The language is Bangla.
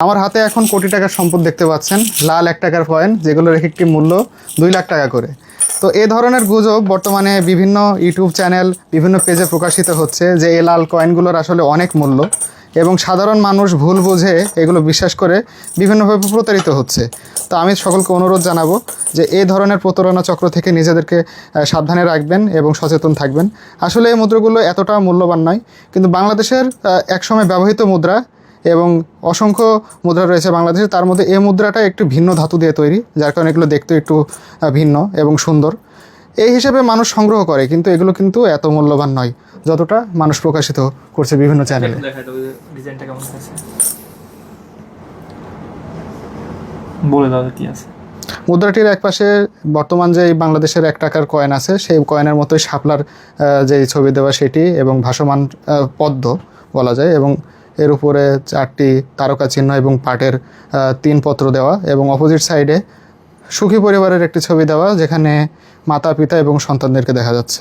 আমার হাতে এখন কোটি টাকার সম্পদ দেখতে পাচ্ছেন, লাল 1 টাকার কয়েন, যেগুলোর এক একটি মূল্য 2 লাখ টাকা করে। তো এই ধরনের গুজব বর্তমানে বিভিন্ন ইউটিউব চ্যানেল, বিভিন্ন পেজে প্রকাশিত হচ্ছে যে এই লাল কয়েনগুলোর আসলে অনেক মূল্য, এবং সাধারণ মানুষ ভুল বুঝে এগুলো বিশ্বাস করে বিভিন্নভাবে প্রতারিত হচ্ছে। তো আমি সকলকে অনুরোধ জানাবো যে এই ধরনের প্রতারণা চক্র থেকে নিজেদেরকে সাবধানে রাখবেন এবং সচেতন থাকবেন। আসলে এই মুদ্রাগুলো এতটা মূল্যবান নয়, কিন্তু বাংলাদেশের একসময় ব্যবহৃত মুদ্রা এবং অসংখ্য মুদ্রা রয়েছে বাংলাদেশে, তার মধ্যে এই মুদ্রাটা একটু ভিন্ন ধাতু দিয়ে তৈরি, যার কারণে এগুলো দেখতে একটু ভিন্ন এবং সুন্দর। এই হিসেবে মানুষ সংগ্রহ করে, কিন্তু এগুলো কিন্তু এত মূল্যবান নয় যতটা মানুষ প্রকাশিত করছে বিভিন্ন চ্যানেলে। বলে দাও কি আছে। মুদ্রাটির একপাশে বর্তমান যে বাংলাদেশের 1 টাকার কয়েন আছে, সেই কয়েনের মতোই শাপলার যে ছবি দেওয়া সেটি, এবং ভাসমান পদ্ম বলা যায়, এবং এর উপরে 4টি তারকা চিহ্ন এবং পাটের 3 পত্র দেওয়া, এবং অপোজিট সাইডে সুখী পরিবারের একটি ছবি দেওয়া, যেখানে মাতা পিতা এবং সন্তানদেরকে দেখা যাচ্ছে।